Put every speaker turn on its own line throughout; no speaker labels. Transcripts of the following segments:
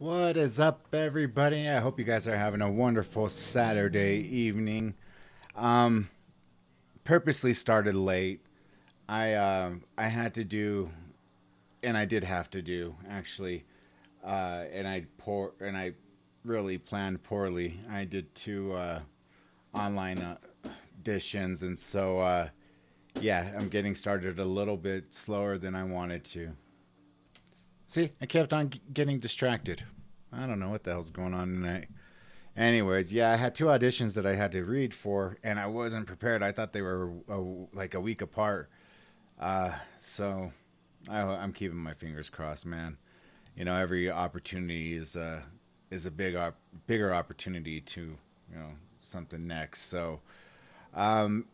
What is up, everybody? I hope you guys are having a wonderful Saturday evening. Um, Purposely started late. I had to do, and I did have to do actually, and I really planned poorly. I did two online auditions, and so yeah, I'm getting started a little bit slower than I wanted to. See, I kept on getting distracted. I don't know what the hell's going on tonight. Anyways, yeah, I had two auditions that I had to read for, and I wasn't prepared. I thought they were like a week apart. So I'm keeping my fingers crossed, man. You know, every opportunity is a bigger opportunity to something next. So,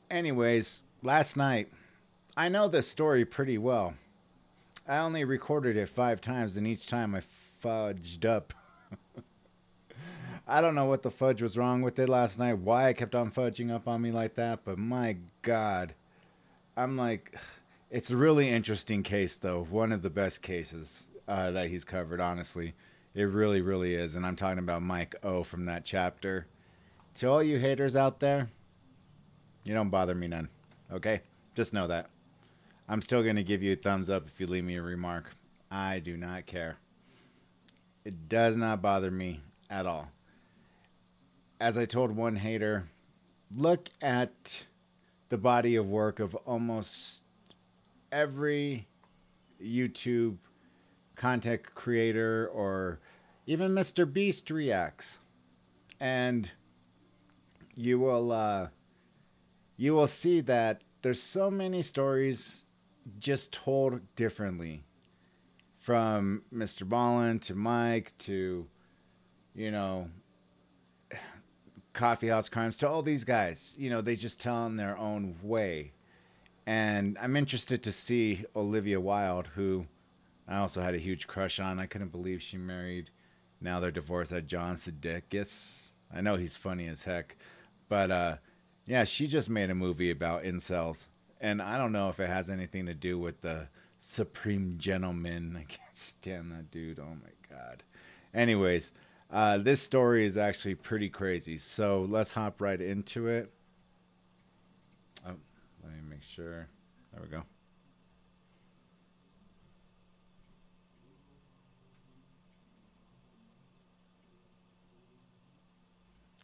anyways, last night I know this story pretty well. I only recorded it 5 times, and each time I fudged up. I don't know what the fudge was wrong with it last night, why it kept on fudging up on me like that, but my God. I'm like, it's a really interesting case, though. One of the best cases that he's covered, honestly. It really, really is. And I'm talking about Mike O from that chapter. To all you haters out there, you don't bother me none. Okay? Just know that. I'm still going to give you a thumbs up if you leave me a remark. I do not care. It does not bother me at all. As I told one hater, look at the body of work of almost every YouTube content creator or even Mr. Beast reacts. And you will see that there's so many stories just told differently, from Mr. Ballin to Mike to, you know, Coffee House Crimes to all these guys. You know, they just tell in their own way. And I'm interested to see Olivia Wilde, who I also had a huge crush on. I couldn't believe she married, now they're divorced, at John Sudeikis. I know he's funny as heck. But yeah, she just made a movie about incels. And I don't know if it has anything to do with the Supreme Gentleman. I can't stand that dude. Oh my God. Anyways, this story is actually pretty crazy. So let's hop right into it. Oh, let me make sure. There we go.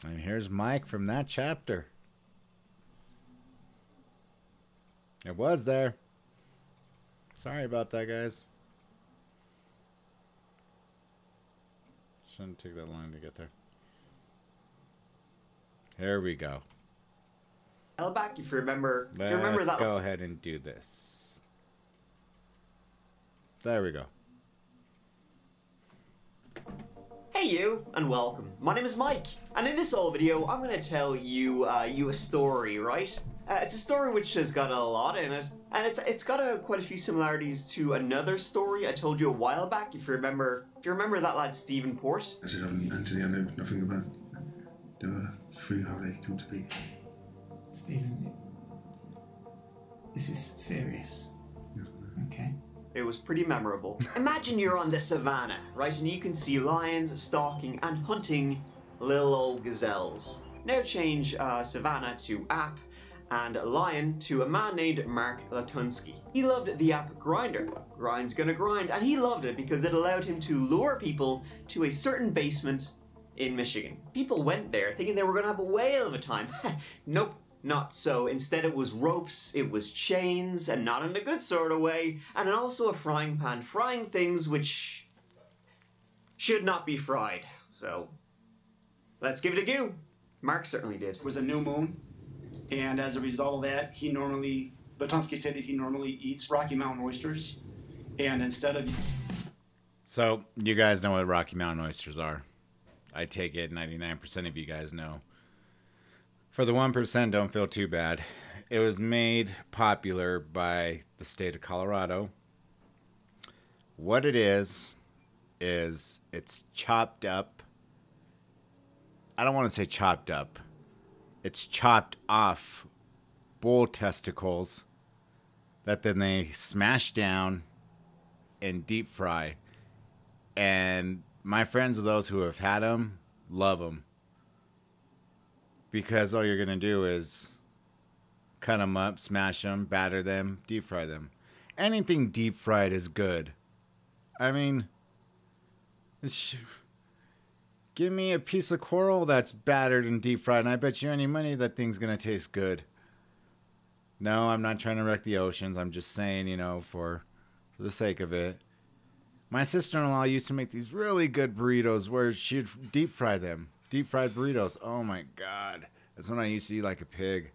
And here's Mike from that chapter. It was there. Sorry about that, guys. Shouldn't take that long to get there. Here we go.
Back, if you remember,
Let's
that.
go ahead and do this. There we go.
Hey you, and welcome. My name is Mike, and in this whole video, I'm going to tell you a story, right? It's a story which has got a lot in it, and it's got quite a few similarities to another story I told you a while back. If you remember that lad Stephen Port.
As it often, Anthony, I know nothing about through how they come to be.
Stephen, this is serious.
Yeah.
Okay.
It was pretty memorable. Imagine you're on the savannah, right, and you can see lions stalking and hunting little old gazelles. Now change savannah to app, and lion to a man named Mark Latunski. He loved the app Grinder. Grind's gonna grind, and he loved it because it allowed him to lure people to a certain basement in Michigan. People went there thinking they were gonna have a whale of a time. Nope. Not so. Instead it was ropes, it was chains, and not in a good sort of way, and also a frying pan frying things which should not be fried. So, let's give it a go. Mark certainly did.
It was a new moon, and as a result of that, Latunski said that he normally eats Rocky Mountain oysters, and instead of...
So, you guys know what Rocky Mountain oysters are. I take it 99% of you guys know. For the 1%, don't feel too bad. It was made popular by the state of Colorado. What it is it's chopped up. I don't want to say chopped up. It's chopped off bull testicles that then they smash down and deep fry. And my friends of those who have had them love them. Because all you're going to do is cut them up, smash them, batter them, deep fry them. Anything deep fried is good. I mean, give me a piece of coral that's battered and deep fried, and I bet you any money that thing's going to taste good. No, I'm not trying to wreck the oceans. I'm just saying, you know, for the sake of it. My sister-in-law used to make these really good burritos where she'd deep fry them. Deep fried burritos. Oh my God. That's when I used to eat like a pig.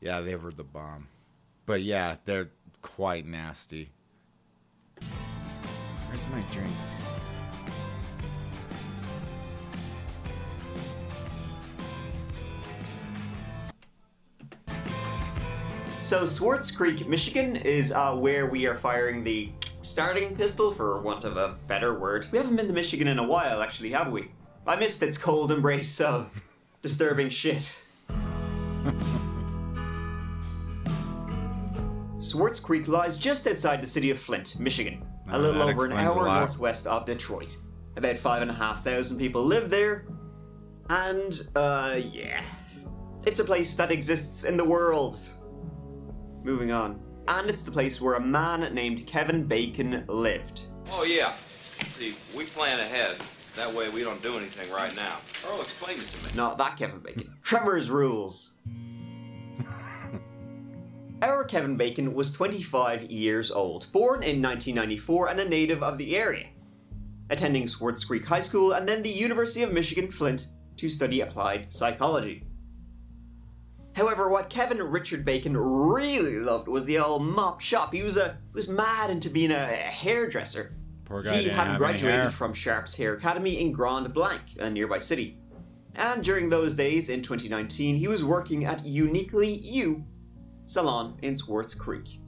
Yeah, they were the bomb. But yeah, they're quite nasty. Where's my drinks?
So Swartz Creek, Michigan is where we are firing the starting pistol, for want of a better word. We haven't been to Michigan in a while, actually, have we? I missed its cold embrace of disturbing shit. Swartz Creek lies just outside the city of Flint, Michigan, a little over an hour northwest of Detroit. About 5,500 people live there, and, yeah. It's a place that exists in the world. Moving on. And it's the place where a man named Kevin Bacon lived.
Oh, yeah. See, we plan ahead. That way we don't do anything right now. Earl, explain it to me.
Not that Kevin Bacon. Tremors rules. Our Kevin Bacon was 25 years old, born in 1994 and a native of the area, attending Swartz Creek High School and then the University of Michigan Flint to study applied psychology. However, what Kevin Richard Bacon really loved was the old mop shop. He was mad into being a hairdresser.
Poor guy
He had graduated from Sharp's Hair Academy in Grand Blanc, a nearby city. And during those days, in 2019, he was working at Uniquely You salon in Swartz Creek.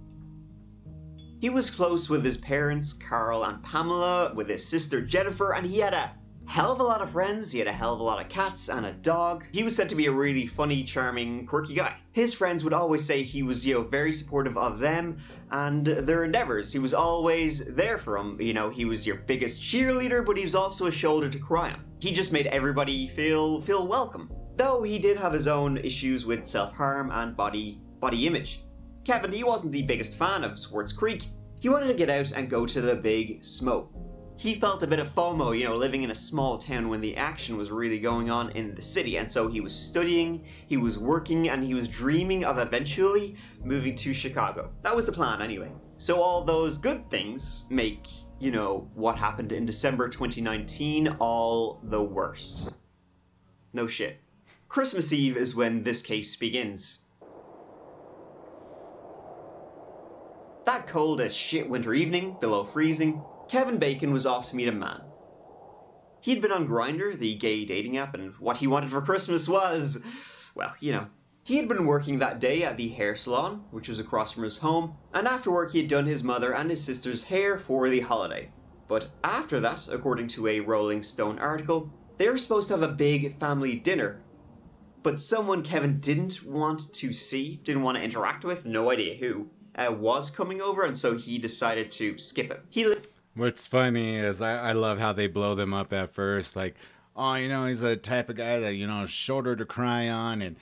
He was close with his parents, Carl and Pamela, with his sister Jennifer, and he had a hell of a lot of friends. He had a hell of a lot of cats and a dog. He was said to be a really funny, charming, quirky guy. His friends would always say he was, very supportive of them and their endeavors. He was always there for them. He was your biggest cheerleader, but he was also a shoulder to cry on. He just made everybody feel welcome. Though he did have his own issues with self-harm and body image. Kevin, he wasn't the biggest fan of Swartz Creek. He wanted to get out and go to the big smoke. He felt a bit of FOMO, living in a small town when the action was really going on in the city. And so he was studying, he was working, and he was dreaming of eventually moving to Chicago. That was the plan anyway. So all those good things make, what happened in December 2019 all the worse. No shit. Christmas Eve is when this case begins. That cold as shit winter evening, below freezing, Kevin Bacon was off to meet a man. He'd been on Grindr, the gay dating app, and what he wanted for Christmas was, well, He had been working that day at the hair salon, which was across from his home, and after work he had done his mother and his sister's hair for the holiday. But after that, according to a Rolling Stone article, they were supposed to have a big family dinner. But someone Kevin didn't want to see, didn't want to interact with, no idea who, was coming over, and so he decided to skip it.
What's funny is I love how they blow them up at first, like, oh, he's a type of guy that, shoulder to cry on, and,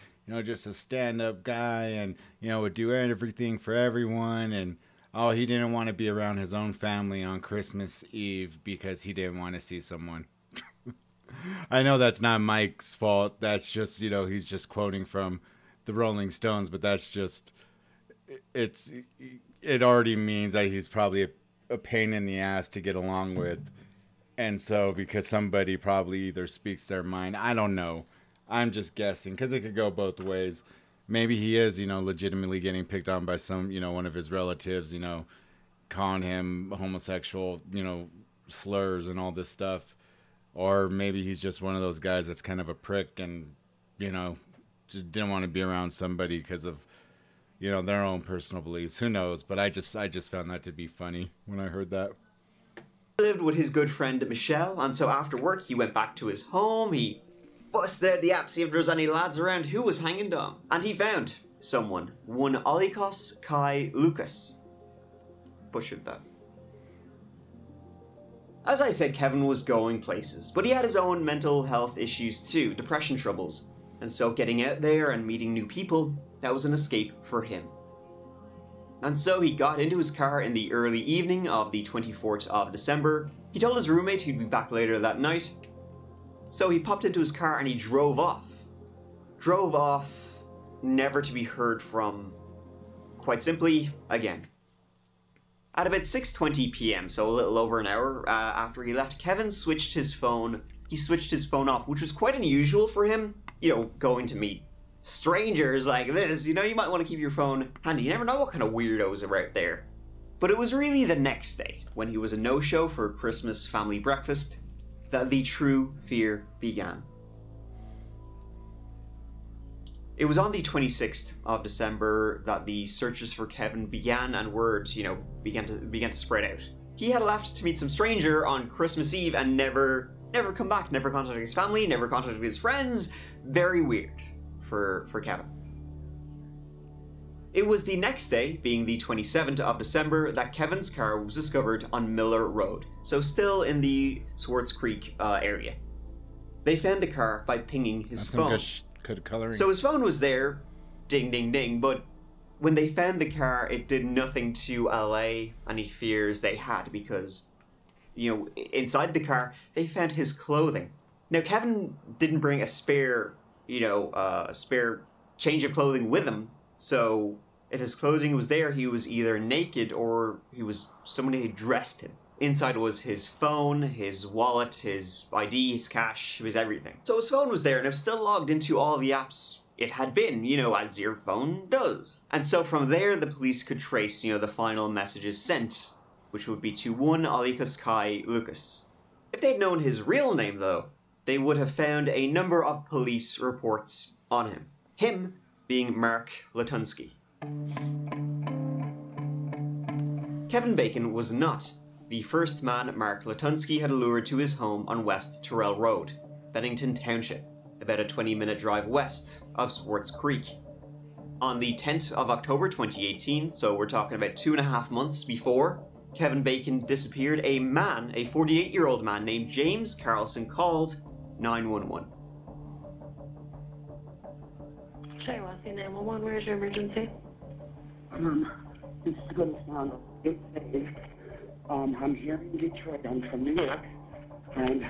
just a stand-up guy, and, would do everything for everyone, and, oh, he didn't want to be around his own family on Christmas Eve because he didn't want to see someone. I know that's not Mike's fault, that's just, he's just quoting from the Rolling Stones, but that's just, it already means that he's probably a pain in the ass to get along with. And so because somebody probably either speaks their mind, I don't know, I'm just guessing, because it could go both ways. Maybe he is legitimately getting picked on by some one of his relatives, calling him homosexual, slurs and all this stuff. Or maybe he's just one of those guys that's kind of a prick and just didn't want to be around somebody because of their own personal beliefs. Who knows? But I just found that to be funny when I heard that.
He lived with his good friend Michelle, and so after work he went back to his home. He busted out the app, see if there was any lads around who was hanging down. And he found someone, one Olikos Kai Lucas. Butchered that. As I said, Kevin was going places, but he had his own mental health issues too, depression troubles. And so getting out there and meeting new people, that was an escape for him. And so he got into his car in the early evening of the 24th of December. He told his roommate he'd be back later that night. So he popped into his car and he drove off. Drove off, never to be heard from, quite simply, again. At about 6:20 p.m., so a little over an hour after he left, Kevin switched his phone. He switched his phone off, which was quite unusual for him. You know, going to meet strangers like this, you know, you might want to keep your phone handy. You never know what kind of weirdos are out there. But it was really the next day, when he was a no-show for Christmas family breakfast, that the true fear began. It was on the 26th of December that the searches for Kevin began, and word, you know, began to spread out. He had left to meet some stranger on Christmas Eve and never come back, never contacted his family, never contacted his friends. Very weird for Kevin. It was the next day, being the 27th of December, that Kevin's car was discovered on Miller Road, so still in the Swartz Creek area. They found the car by pinging his phone.
Good coloring.
So his phone was there, ding ding ding, but when they found the car, it did nothing to allay any fears they had, because, you know, inside the car, they found his clothing. Now, Kevin didn't bring a spare, a spare change of clothing with him, so if his clothing was there, he was either naked or somebody had dressed him. Inside was his phone, his wallet, his ID, his cash, his everything. So his phone was there, and it was still logged into all the apps it had been, you know, as your phone does. And so from there, the police could trace, you know, the final messages sent, which would be to one Alikas Kai Lucas. If they'd known his real name, though, they would have found a number of police reports on him. Him being Mark Latunski. Kevin Bacon was not the first man Mark Latunski had lured to his home on West Terrell Road, Bennington Township, about a 20-minute drive west of Swartz Creek. On the 10th of October 2018, so we're talking about 2.5 months before, Kevin Bacon disappeared, a 48-year-old man named James Carlson called 911.
Sorry, what's your 911? Where's your emergency?
This is going to sound a bit vague. I'm here in Detroit. I'm from New York, and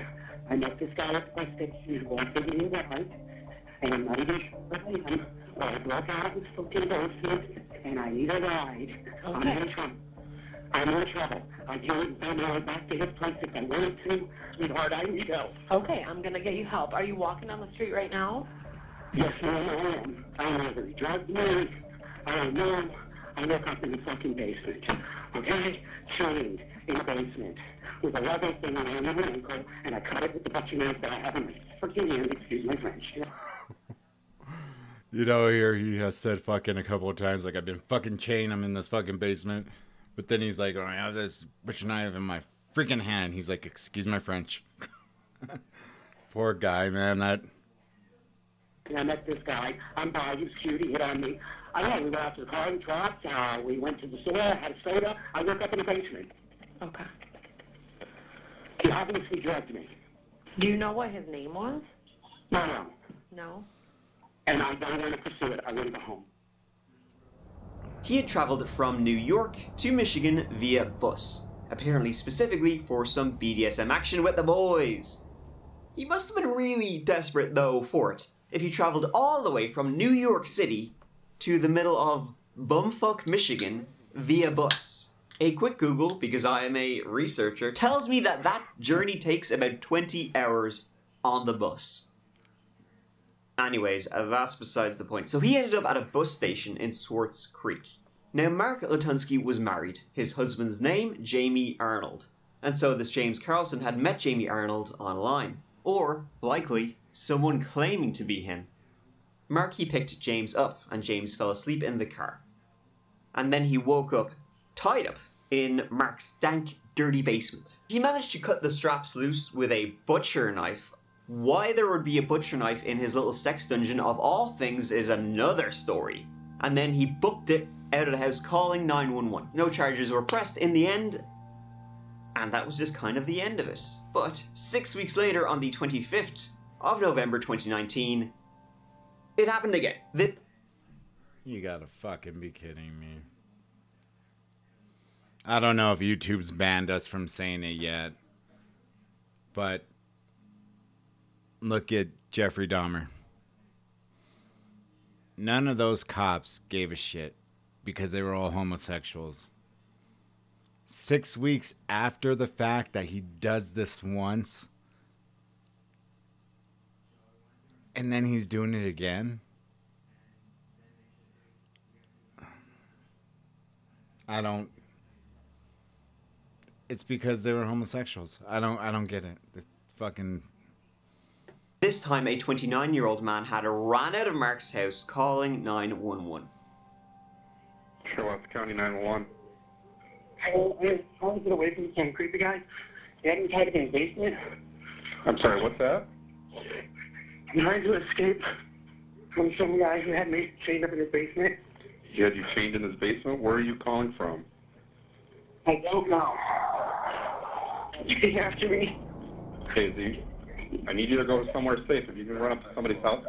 I met this guy at the bus station who wants to give me a ride, and I'm not even sure where I am. Well, I broke out in fucking basement, and I need a ride.
Okay.
I'm in trouble. I can't find my way back to his place if I wanted to. Sweetheart, I need help.
Okay, I'm gonna get you help. Are you walking down the street right now?
Yes, ma'am, I am. I know he drugged me. I don't know. I woke up in the fucking basement. Okay? Chained in the basement with a leather thing on my ankle, and I cut it with the butcher knife that I have in my freaking hand. Excuse my French.
You know, here he has said fucking a couple of times, like, I've been fucking chained, I'm in this fucking basement. But then he's like, oh, I have this butcher knife in my freaking hand. He's like, excuse my French. Poor guy, man.
I met this guy. I'm by. He was cute. He hit on me. I don't know. We went out to the car and truck. We went to the store, had a soda. I woke up in the basement.
Okay.
He obviously drugged me.
Do you know what his name was?
No.
No?
And I don't want to pursue it. I want to go home.
He had traveled from New York to Michigan via bus, apparently specifically for some BDSM action with the boys. He must have been really desperate, though, for it, if he traveled all the way from New York City to the middle of bumfuck Michigan via bus. A quick Google, because I am a researcher, tells me that that journey takes about 20 hours on the bus. Anyways, that's besides the point. So he ended up at a bus station in Swartz Creek. Now, Mark Latunski was married. His husband's name, Jamie Arnold. And so this James Carlson had met Jamie Arnold online. Or, likely, someone claiming to be him. Mark, he picked James up, and James fell asleep in the car. And then he woke up, tied up, in Mark's dank, dirty basement. He managed to cut the straps loose with a butcher knife. Why there would be a butcher knife in his little sex dungeon of all things is another story. And then he booked it out of the house calling 911. No charges were pressed in the end, And that was just kind of the end of it. But 6 weeks later, on the 25th of November 2019, it happened again.
You gotta fucking be kidding me. I don't know if YouTube's banned us from saying it yet, but look at Jeffrey Dahmer. None of those cops gave a shit because they were all homosexuals. 6 weeks after the fact that he does this once, and then he's doing it again. It's because they were homosexuals. I don't get it. It's fucking.
This time, a 29-year-old man had ran out of Mark's house calling 911.
Charlotte County 911.
I was trying to get away from some creepy guy. He had me tied up in his basement.
I'm sorry, what's that?
I'm trying to escape from some guy who had me chained up in his basement.
He had you chained in his basement? Where are you calling from?
I don't know. He's after me.
Okay, Z, I need you to go somewhere safe. If you can run up to somebody's house.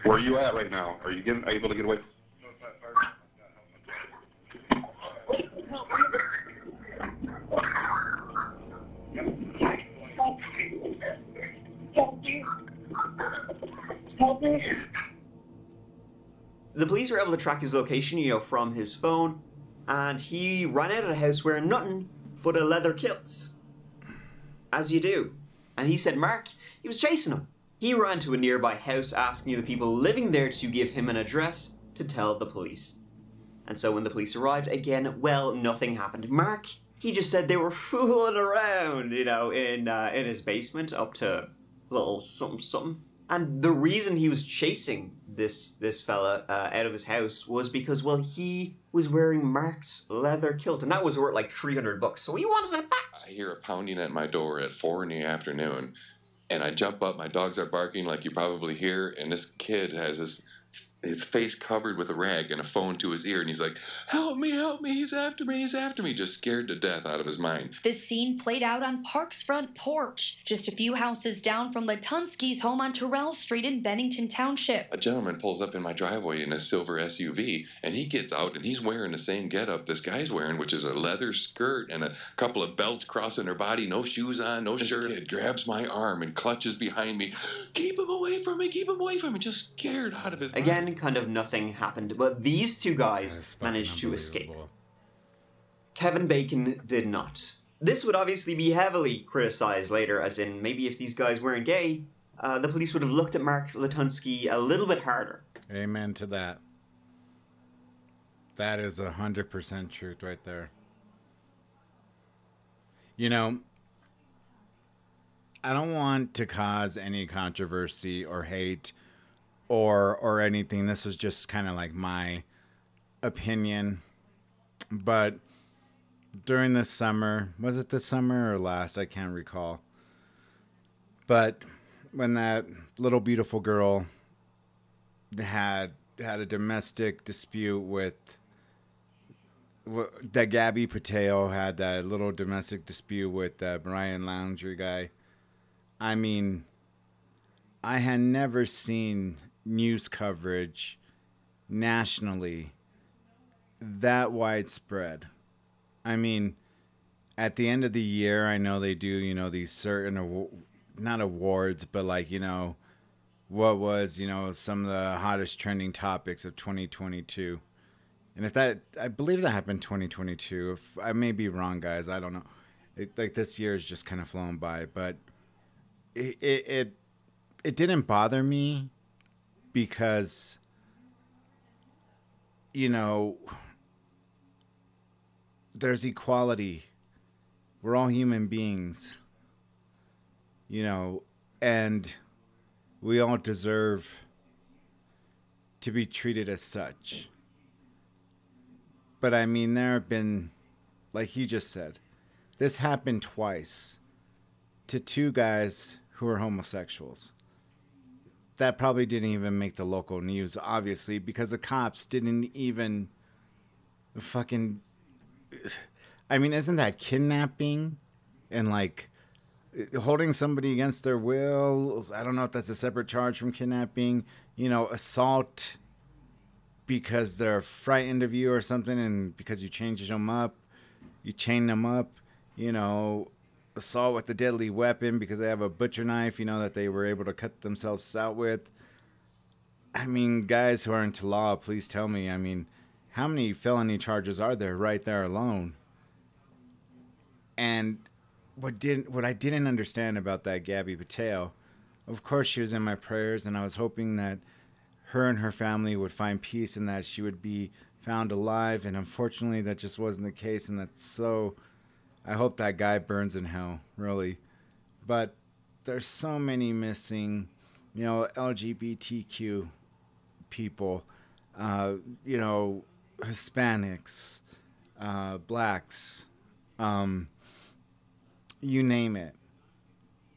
Where are you at right now? Are you able to get away?
Help me.
The police were able to track his location, from his phone, and he ran out of the house wearing nothing but a leather kilt. As you do. And he said Mark, he was chasing him. He ran to a nearby house asking the people living there to give him an address to tell the police. And so when the police arrived, again, well, nothing happened. Mark, he just said they were fooling around, in his basement up to little something something. And the reason he was chasing this fella out of his house was because, well, he was wearing Mark's leather kilt, and that was worth like $300. So he wanted it back.
I hear a pounding at my door at 4 in the afternoon, and I jump up. My dogs are barking like you probably hear, and this kid has his face covered with a rag and a phone to his ear, and he's like, help me, he's after me, just scared to death out of his mind.
This scene played out on Park's front porch, just a few houses down from Latunski's home on Terrell Street in Bennington Township.
A gentleman pulls up in my driveway in a silver SUV, and he gets out, and he's wearing the same getup this guy's wearing, which is a leather skirt and a couple of belts crossing her body, no shoes on, no shirt. This kid grabs my arm and clutches behind me. Keep him away from me, just scared out of his mind.
Again, kind of nothing happened, but these two guys managed to escape. Kevin Bacon did not. This would obviously be heavily criticized later, as in maybe if these guys weren't gay, the police would have looked at Mark Latunski a little bit harder.
Amen to that. That is 100% truth right there. I don't want to cause any controversy or hate or anything. This was just kind of like my opinion. But during this summer, was it this summer or last? I can't recall. But when that little beautiful girl had a domestic dispute with that Gabby Patel had that little domestic dispute with that Brian Laundrie guy. I mean, I had never seen news coverage nationally that widespread. I mean, at the end of the year, I know they do, these certain, not awards, but like, what was, some of the hottest trending topics of 2022. And I believe that happened 2022. If I may be wrong, guys, I don't know. Like this year is just kind of flown by, but it didn't bother me because, there's equality. We're all human beings, and we all deserve to be treated as such. But I mean, there have been, like he just said, this happened twice to two guys who are homosexuals. That probably didn't even make the local news, obviously, because the cops didn't even fucking I mean, isn't that kidnapping and like holding somebody against their will? I don't know if that's a separate charge from kidnapping. You know, assault because they're frightened of you or something, and because you change them up, you chain them up. You know, assault with a deadly weapon because they have a butcher knife, you know, that they were able to cut themselves out with. I mean, guys who are into law, please tell me, I mean, how many felony charges are there right there alone? And what I didn't understand about that Gabby Patel, of course she was in my prayers, and I was hoping that her and her family would find peace and that she would be found alive, and unfortunately that just wasn't the case, and that's so... I hope that guy burns in hell, really. But there's so many missing, you know, LGBTQ people, you know, Hispanics, blacks, you name it.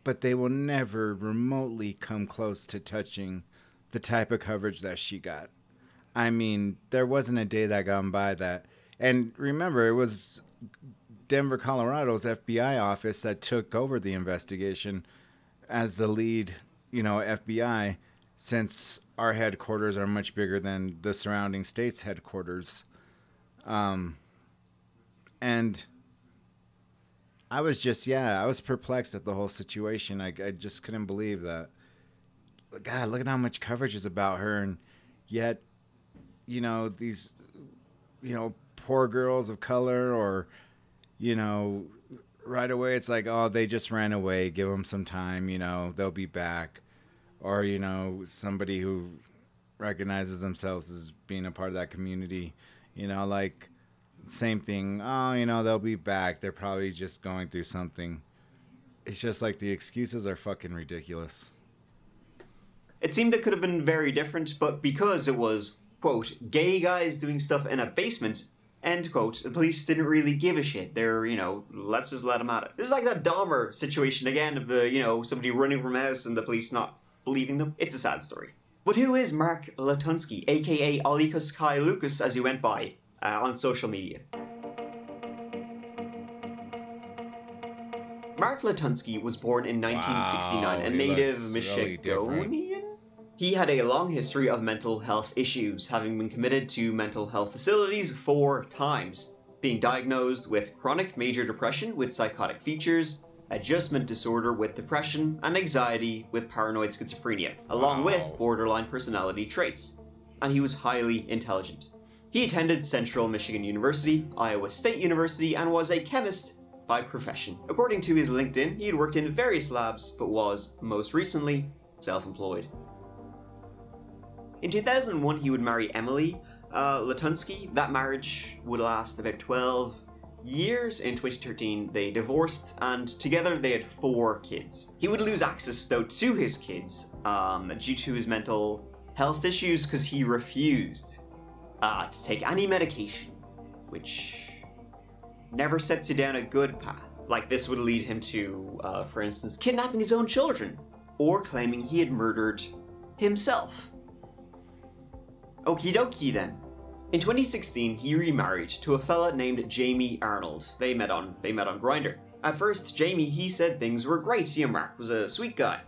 But they will never remotely come close to touching the type of coverage that she got. I mean, there wasn't a day that gone by that. And remember, it was Denver, Colorado's FBI office that took over the investigation as the lead, you know, FBI, since our headquarters are much bigger than the surrounding states' headquarters. And I was just, I was perplexed at the whole situation. I just couldn't believe that. God, look at how much coverage is about her, and yet, you know, these, you know, poor girls of color, or, you know, right away it's like, oh, they just ran away, give them some time, you know, they'll be back. Or, you know, somebody who recognizes themselves as being a part of that community, you know, like, same thing, oh, you know, they'll be back, they're probably just going through something. It's just like the excuses are fucking ridiculous.
It seemed it could have been very different, but because it was, quote, gay guys doing stuff in a basement, end quote, the police didn't really give a shit. They're, you know, let's just let them at it. This is like that Dahmer situation again of the, you know, somebody running from a house and the police not believing them. It's a sad story. But who is Mark Latunski, aka Olikus Kai Lucas, as he went by on social media? Mark Latunski was born in 1969, a native Michigonian. He had a long history of mental health issues, having been committed to mental health facilities 4 times, being diagnosed with chronic major depression with psychotic features, adjustment disorder with depression, and anxiety with paranoid schizophrenia, along with borderline personality traits. And he was highly intelligent. He attended Central Michigan University, Iowa State University, and was a chemist by profession. According to his LinkedIn, he had worked in various labs, but was, most recently, self-employed. In 2001, he would marry Emily Latunski. That marriage would last about 12 years. In 2013, they divorced, and together they had 4 kids. He would lose access, though, to his kids due to his mental health issues, because he refused to take any medication, which never sets you down a good path. Like, this would lead him to, for instance, kidnapping his own children, or claiming he had murdered himself. Okie dokie then. In 2016, he remarried to a fella named Jamie Arnold. They met on Grindr. At first, Jamie, he said things were great. He and Mark was a sweet guy.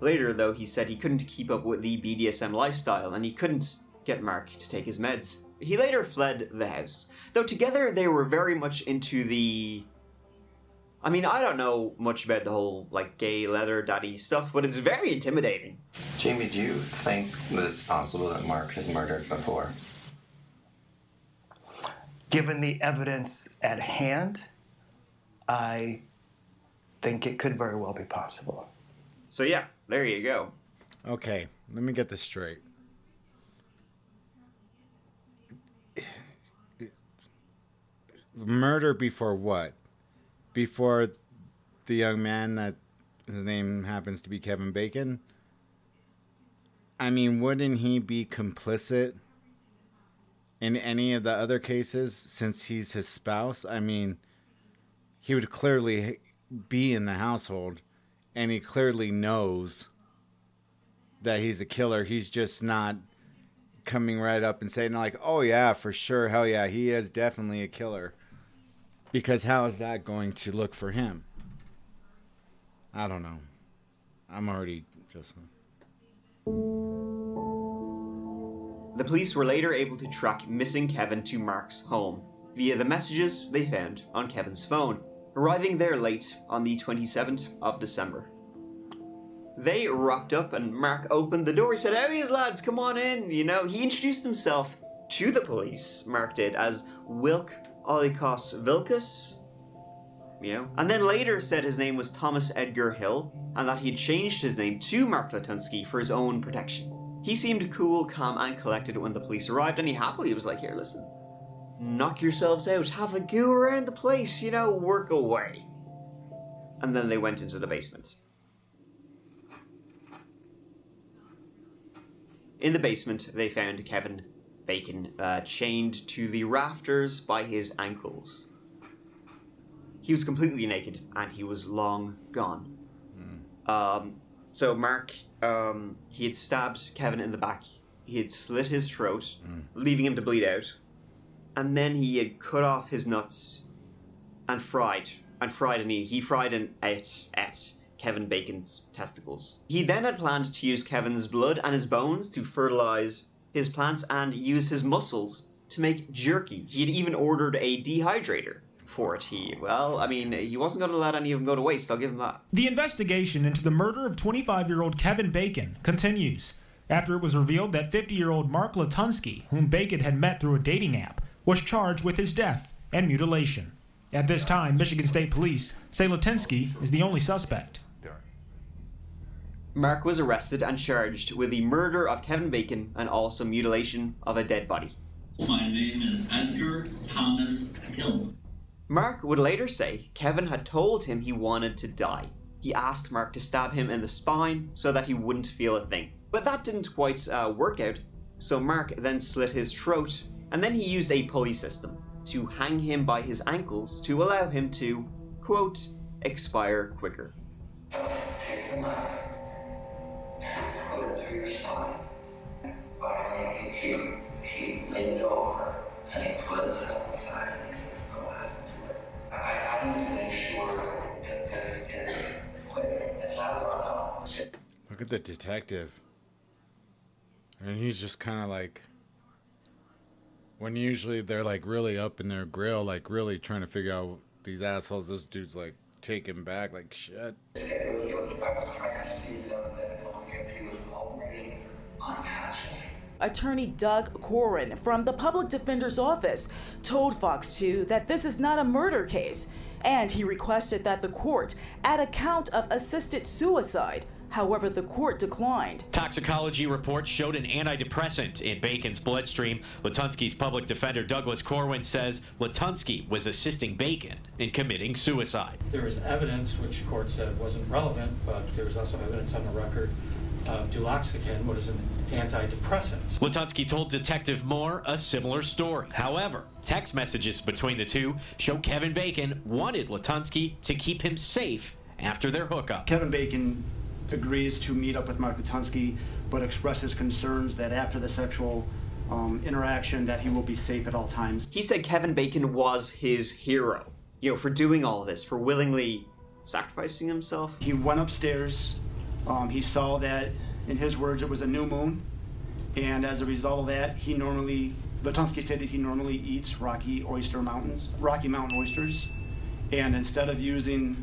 Later, though, he said he couldn't keep up with the BDSM lifestyle, and he couldn't get Mark to take his meds. He later fled the house. Though together, they were very much into the... I mean, I don't know much about the whole, like, gay leather daddy stuff, but it's very intimidating.
Jamie, do you think that it's possible that Mark has murdered before?
Given the evidence at hand, I think it could very well be possible.
So yeah, there you go.
Okay, let me get this straight. Murder before what? Before the young man that his name happens to be Kevin Bacon? I mean, wouldn't he be complicit in any of the other cases since he's his spouse? I mean, he would clearly be in the household, and he clearly knows that he's a killer. He's just not coming right up and saying like, oh yeah, for sure, hell yeah, he is definitely a killer. Because how is that going to look for him? I don't know. I'm already just...
The police were later able to track missing Kevin to Mark's home via the messages they found on Kevin's phone, arriving there late on the 27th of December. They rocked up and Mark opened the door. He said, "How are you, lads? Come on in." You know, he introduced himself to the police, Mark did, as Wilk Olikos Vilkus, you know, and then later said his name was Thomas Edgar Hill and that he had changed his name to Mark Latunski for his own protection. He seemed cool, calm, and collected when the police arrived, and he happily was like, "Here, listen, knock yourselves out, have a go around the place, you know, work away." And then they went into the basement. In the basement, they found Kevin Bacon chained to the rafters by his ankles. He was completely naked, and he was long gone. So Mark, he had stabbed Kevin in the back. He had slit his throat, leaving him to bleed out. And then he had cut off his nuts and fried and ate Kevin Bacon's testicles. He then had planned to use Kevin's blood and his bones to fertilize his plants and use his muscles to make jerky. He had even ordered a dehydrator for it. He wasn't going to let any of them go to waste, I'll give him that.
The investigation into the murder of 25-year-old Kevin Bacon continues after it was revealed that 50-year-old Mark Latunski, whom Bacon had met through a dating app, was charged with his death and mutilation. At this time, Michigan State Police say Latunski is the only suspect.
Mark was arrested and charged with the murder of Kevin Bacon and also mutilation of a dead body.
My name is Edgar Thomas Hill.
Mark would later say Kevin had told him he wanted to die. He asked Mark to stab him in the spine so that he wouldn't feel a thing. But that didn't quite work out, so Mark then slit his throat, and then he used a pulley system to hang him by his ankles to allow him to, quote, expire quicker.
Look at the detective. And he's just kind of like, when usually they're like really up in their grill, like really trying to figure out these assholes, this dude's like taken back like shit.
Attorney Doug Corrin from the Public Defender's Office told Fox 2 that this is not a murder case, and he requested that the court add a count of assisted suicide. However, the court declined.
Toxicology reports showed an antidepressant in Bacon's bloodstream. Latunski's public defender Douglas Corwin says Latunski was assisting Bacon in committing suicide.
There was evidence, which the court said wasn't relevant, but there was also evidence on the record of duloxetine, what is an antidepressant.
Latunski told Detective Moore a similar story. However, text messages between the two show Kevin Bacon wanted Latunski to keep him safe after their hookup.
Kevin Bacon agrees to meet up with Mark Latunski, but expresses concerns that after the sexual interaction that he will be safe at all times.
He said Kevin Bacon was his hero, you know, for doing all of this, for willingly sacrificing himself.
He went upstairs, he saw that, in his words, it was a new moon, and as a result of that, Latunski stated he normally eats Rocky Mountain oysters, and instead of using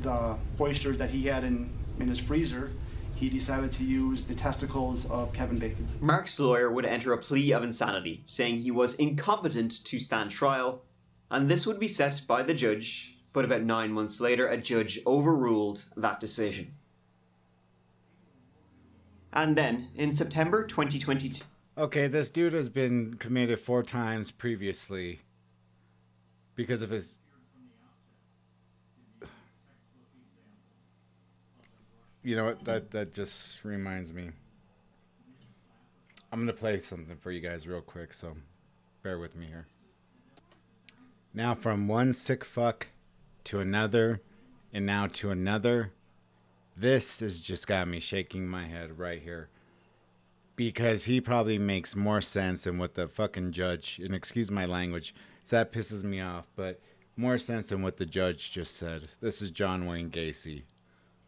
the oysters that he had in his freezer, he decided to use the testicles of Kevin Bacon.
Mark's lawyer would enter a plea of insanity, saying he was incompetent to stand trial, and this would be set by the judge, but about 9 months later, a judge overruled that decision. And then, in September 2022...
Okay, this dude has been committed 4 times previously because of his... You know what, that just reminds me. I'm going to play something for you guys real quick, so bear with me here. Now from one sick fuck to another, and now to another. This has just got me shaking my head right here. Because he probably makes more sense than what the fucking judge, and excuse my language, so that pisses me off, but more sense than what the judge just said. This is John Wayne Gacy.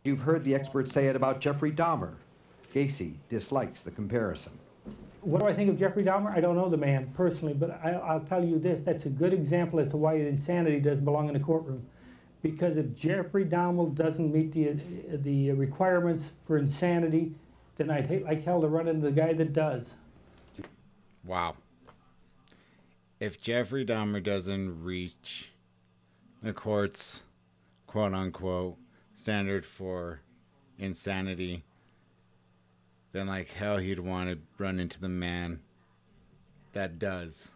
You've heard the experts say it about Jeffrey Dahmer. Gacy dislikes the comparison.
What do I think of Jeffrey Dahmer? I don't know the man personally, but I'll tell you this. That's a good example as to why insanity doesn't belong in the courtroom. Because if Jeffrey Dahmer doesn't meet the requirements for insanity, then I'd hate like hell to run into the guy that does.
Wow. If Jeffrey Dahmer doesn't reach the court's quote-unquote standard for insanity, then like hell he'd want to run into the man that does.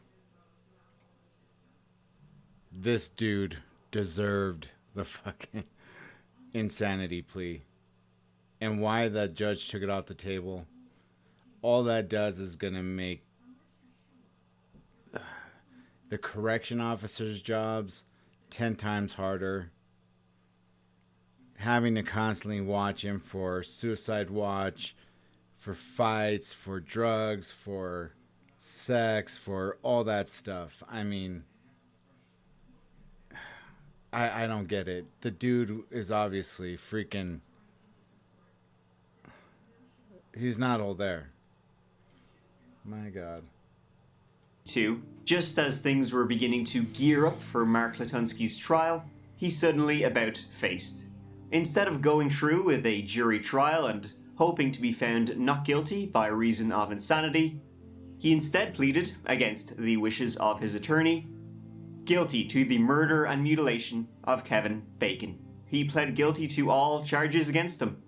This dude deserved the fucking insanity plea. And why the judge took it off the table, all that does is gonna make the correction officers' jobs 10 times harder. Having to constantly watch him for suicide watch, for fights, for drugs, for sex, for all that stuff. I mean, I don't get it. The dude is obviously freaking... He's not all there. My God.
Just as things were beginning to gear up for Mark Latunski's trial, he suddenly about-faced. Instead of going through with a jury trial and hoping to be found not guilty by reason of insanity, he instead pleaded, against the wishes of his attorney, guilty to the murder and mutilation of Kevin Bacon. He pled guilty to all charges against him.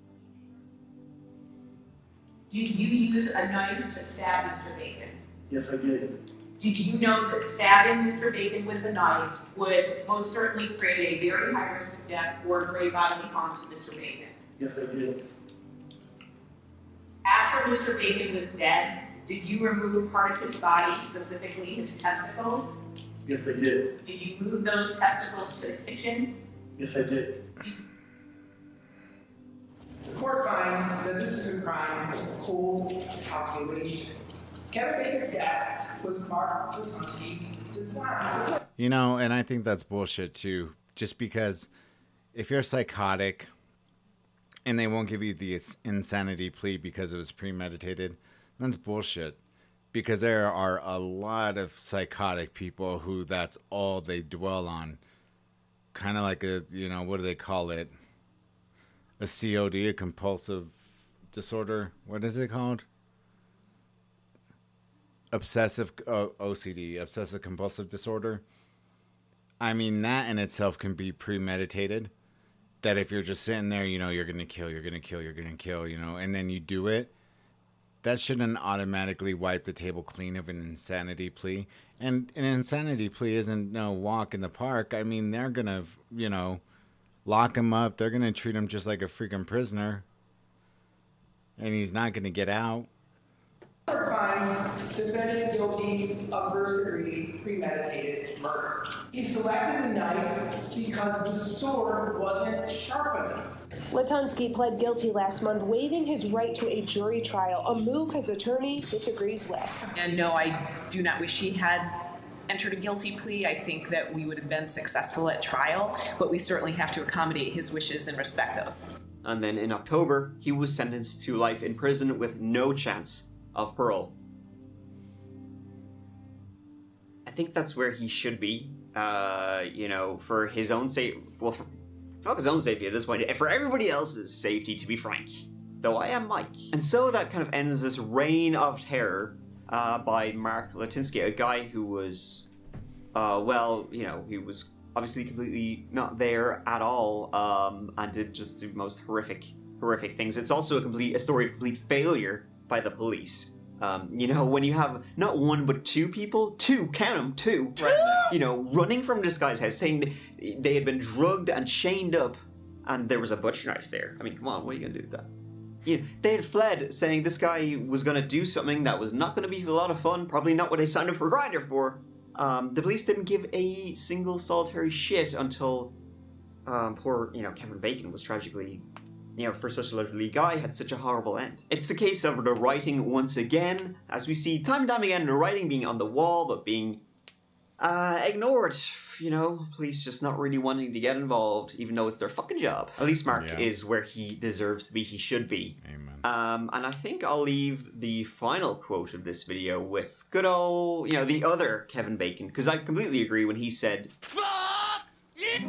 Did you use a knife to stab Mr. Bacon?
Yes, I did.
Did you know that stabbing Mr. Bacon with the knife would most certainly create a very high risk of death or great bodily harm to Mr. Bacon?
Yes, I did.
After Mr. Bacon was dead, did you remove part of his body, specifically his testicles?
Yes, I did.
Did you move those testicles to the kitchen?
Yes, I did.
The court finds that this is a crime of cold calculation. Kevin Bacon's death was Mark Latunski's design.
You know, and I think that's bullshit too. Just because if you're psychotic and they won't give you the insanity plea because it was premeditated, that's bullshit. Because there are a lot of psychotic people who that's all they dwell on. Kind of like a, you know, what do they call it? A COD, a compulsive disorder. What is it called? Obsessive OCD, obsessive compulsive disorder. I mean, that in itself can be premeditated. That if you're just sitting there, you know, you're going to kill, you're going to kill, you're going to kill, you know, and then you do it. That shouldn't automatically wipe the table clean of an insanity plea. And an insanity plea isn't no walk in the park. I mean, they're going to, you know, lock him up. They're going to treat him just like a freaking prisoner. And he's not going to get out.
The court finds defendant guilty of first-degree premeditated murder. He selected the knife because the sword wasn't sharp enough.
Latunski pled guilty last month, waiving his right to a jury trial, a move his attorney disagrees with.
And no, I do not wish he had entered a guilty plea. I think that we would have been successful at trial, but we certainly have to accommodate his wishes and respect those.
And then in October, he was sentenced to life in prison with no chance of parole. I think that's where he should be, you know, for his own safety. Well, not his own safety at this point, for everybody else's safety, to be frank. Though I am Mike. And so that kind of ends this reign of terror by Mark Latunski, a guy who was, well, you know, he was obviously completely not there at all, and did just the most horrific things. It's also a story of complete failure by the police. You know, when you have not one but two people, count them, two, you know, running from this guy's house saying they had been drugged and chained up and there was a butcher knife there. I mean, come on, what are you gonna do with that? You know, they had fled saying this guy was gonna do something that was not gonna be a lot of fun, probably not what they signed up for Grindr for. The police didn't give a single solitary shit until poor, you know, Kevin Bacon was tragically, you know, for such a lovely guy, had such a horrible end. It's the case of the writing once again, as we see time and time again, the writing being on the wall, but being ignored. You know, police just not really wanting to get involved, even though it's their fucking job. At least Mark is where he deserves to be, he should be.
Amen.
And I think I'll leave the final quote of this video with good old, you know, the other Kevin Bacon, because I completely agree when he said, "Fuck yeah!"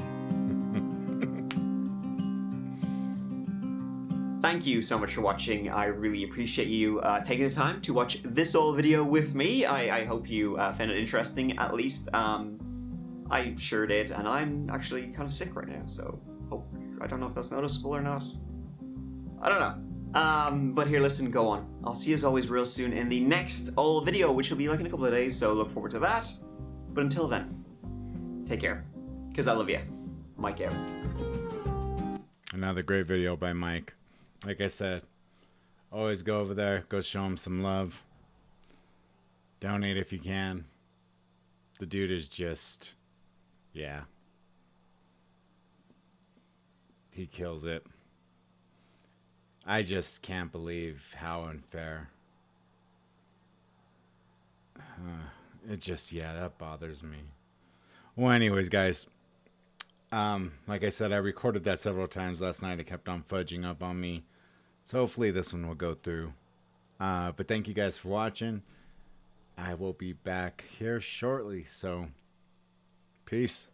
Thank you so much for watching. I really appreciate you taking the time to watch this old video with me. I hope you found it interesting, at least. I sure did, and I'm actually kind of sick right now, so I don't know if that's noticeable or not. I don't know. But here, listen, go on. I'll see you as always real soon in the next old video, which will be like in a couple of days, so look forward to that. But until then, take care, because I love you. Mike out.
Another great video by Mike. Like I said, always go over there, go show him some love. Donate if you can. The dude is just, yeah. He kills it. I just can't believe how unfair. It just, yeah, that bothers me. Well, anyways, guys. Like I said, I recorded that several times last night. It kept on fudging up on me. So hopefully this one will go through. But thank you guys for watching. I will be back here shortly. So, peace.